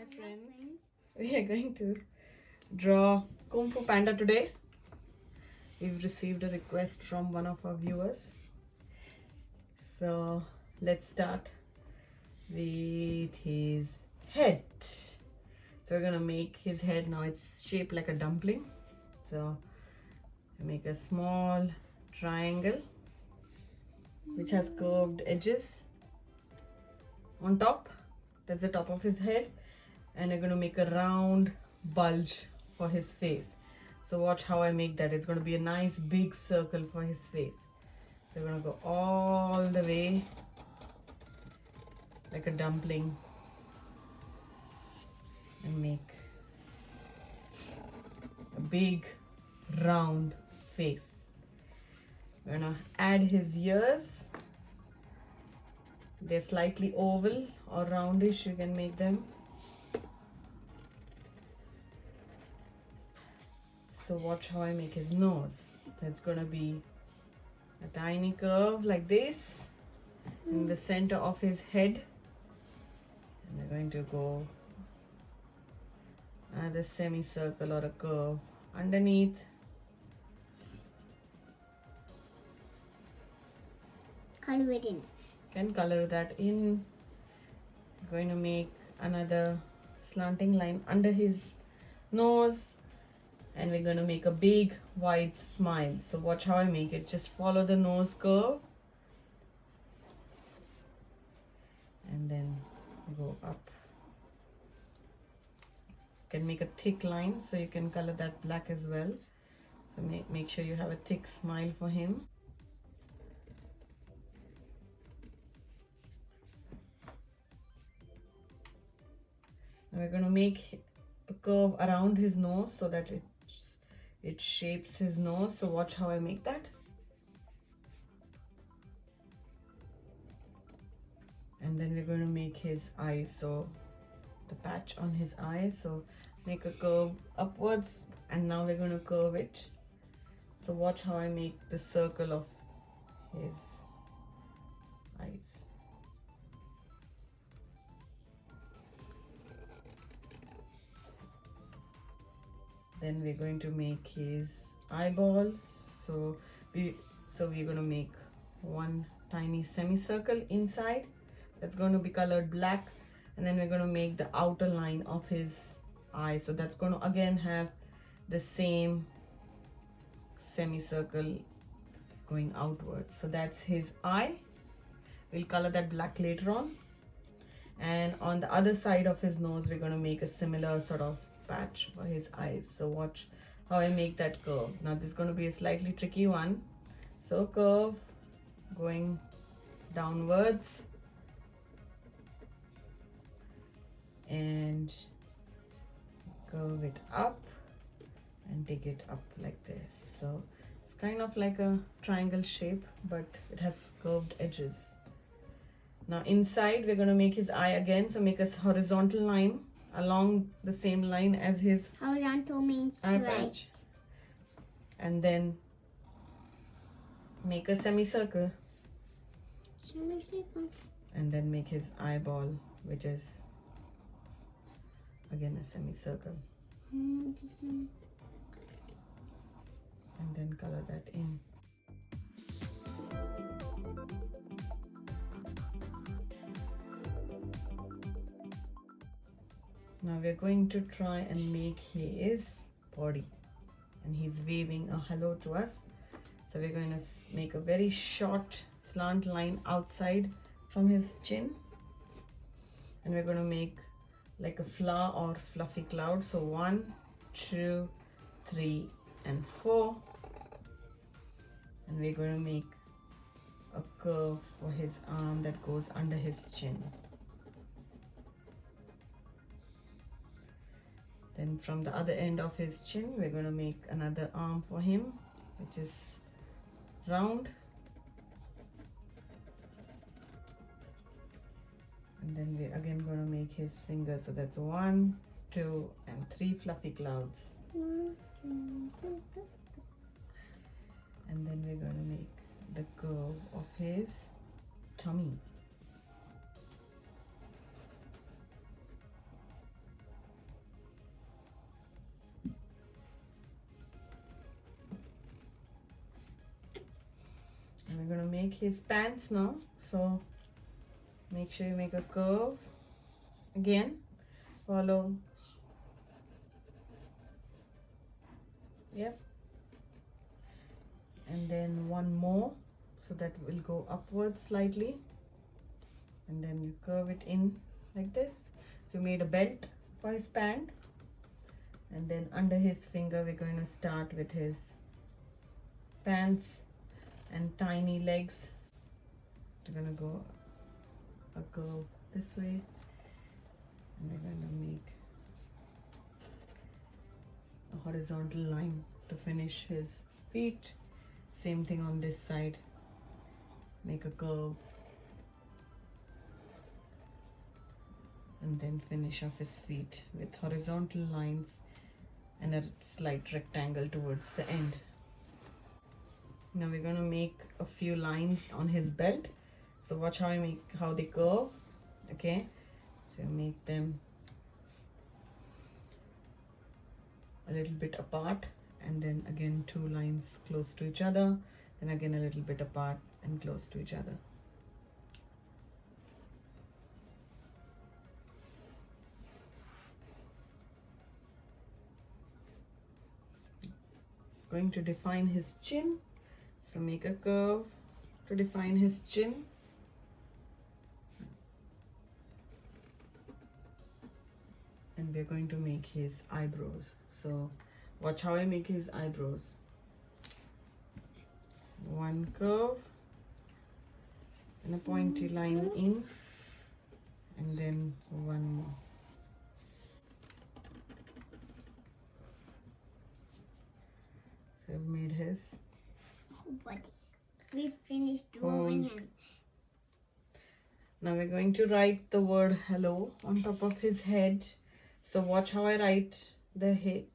Hi friends, we are going to draw Kung Fu Panda today. We've received a request from one of our viewers. So let's start with his head. So we're gonna make his head now. It's shaped like a dumpling. So make a small triangle which has curved edges on top. That's the top of his head. And we're going to make a round bulge for his face. So watch how I make that. It's going to be a nice big circle for his face. So we're going to go all the way like a dumpling and make a big round face. We're going to add his ears. They're slightly oval or roundish, you can make them. So watch how I make his nose. That's gonna be a tiny curve like this in the center of his head. And we're going to go add a semicircle or a curve underneath. Color it in. Can color that in. Going to make another slanting line under his nose. And we're going to make a big wide smile. So watch how I make it. Just follow the nose curve and then go up. You can make a thick line, so you can color that black as well. So make sure you have a thick smile for him. Now we're going to make a curve around his nose so that it shapes his nose. So watch how I make that. And then we're going to make his eyes. So the patch on his eye. So make a curve upwards, and now we're going to curve it. So watch how I make the circle of his eyes. Then we're going to make his eyeball. So we're going to make one tiny semicircle inside. That's going to be colored black. And then we're going to make the outer line of his eye. So that's going to again have the same semicircle going outwards. So that's his eye. We'll color that black later on. And on the other side of his nose, we're going to make a similar sort of patch for his eyes. So watch how I make that curve. Now this is going to be a slightly tricky one. So curve going downwards and curve it up and take it up like this. So it's kind of like a triangle shape, but it has curved edges. Now inside we're going to make his eye again. So make a horizontal line along the same line as his horizontal means eye straight. patch. And then make a semicircle. And then make his eyeball, which is again a semicircle. And then color that in. Now we're going to try and make his body, and he's waving a hello to us. So we're going to make a very short slant line outside from his chin, and we're going to make like a flower or fluffy cloud. So 1, 2, 3 and 4, and we're going to make a curve for his arm that goes under his chin. Then from the other end of his chin, we're going to make another arm for him, which is round. And then we're again going to make his fingers. So that's 1, 2 and 3 fluffy clouds. And then we're going to make the curve of his tummy. make his pants now. So make sure you make a curve. Again, follow. Yep. And then one more, so that will go upwards slightly. And then you curve it in like this. So you made a belt for his pant. And then under his finger, we're going to start with his pants and tiny legs. We're going to go a curve this way. And we're going to make a horizontal line to finish his feet. Same thing on this side. Make a curve. And then finish off his feet with horizontal lines and a slight rectangle towards the end. Now we're going to make a few lines on his belt. So watch how they curve. Okay, so make them a little bit apart, and then again 2 lines close to each other, then again a little bit apart and close to each other. Going to define his chin, so make a curve to define his chin. And we're going to make his eyebrows. So watch how I make his eyebrows. One curve and a pointy line in, and then one more. So I've made his But we finished drawing him. Now we're going to write the word hello on top of his head. So watch how I write the H.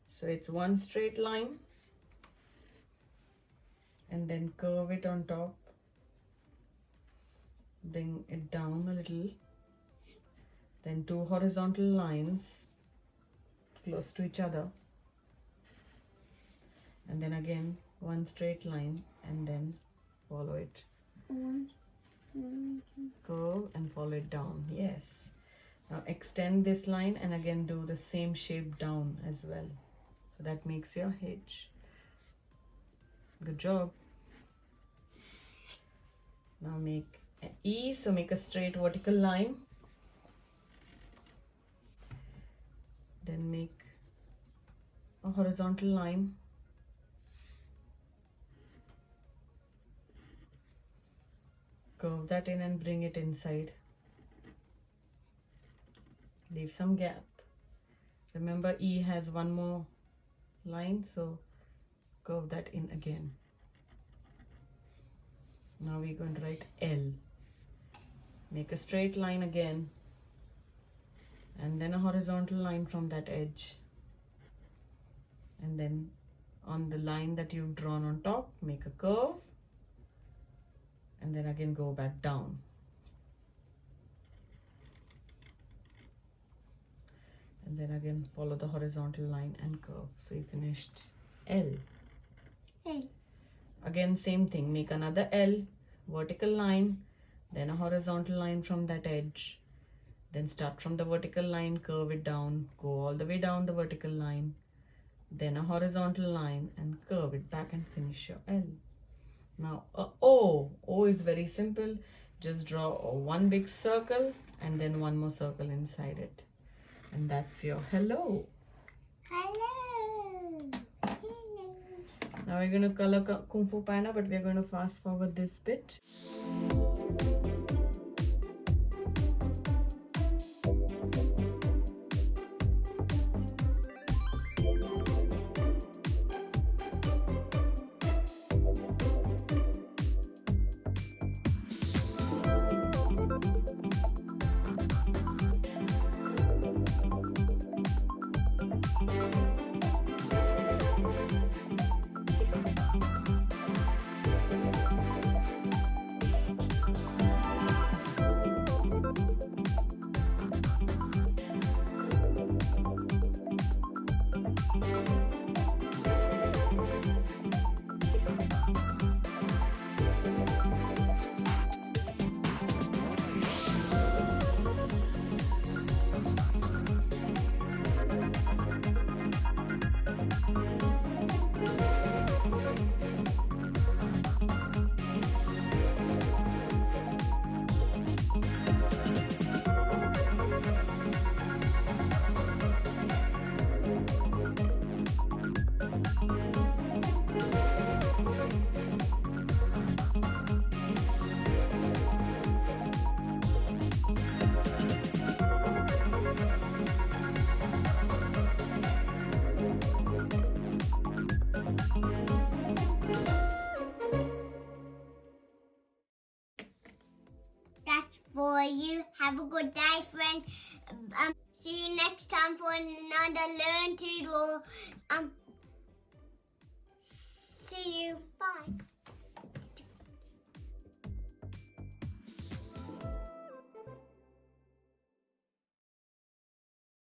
So it's one straight line and then curve it on top. Bring it down a little. Then 2 horizontal lines close to each other. And then again one straight line and then follow it. Curve and follow it down. Yes. Now extend this line and again do the same shape down as well. So that makes your H. Good job. Now make an E. So make a straight vertical line. Then make a horizontal line. Curve that in and bring it inside. Leave some gap. Remember, E has one more line, so curve that in again. Now we're going to write L. Make a straight line again, and then a horizontal line from that edge. And then on the line that you've drawn on top, make a curve, and then again go back down. And then again follow the horizontal line and curve. So you finished L. L. Again same thing, make another L, vertical line, then a horizontal line from that edge. Then start from the vertical line, curve it down, go all the way down the vertical line, then a horizontal line and curve it back and finish your L. Now a O. O is very simple. Just draw one big circle and then one more circle inside it. And that's your hello. Hello. Hello. Now we're going to color Kung Fu Panda, but we're going to fast forward this bit. for you. Have a good day, friends. See you next time for another Learn to Draw. See you. Bye.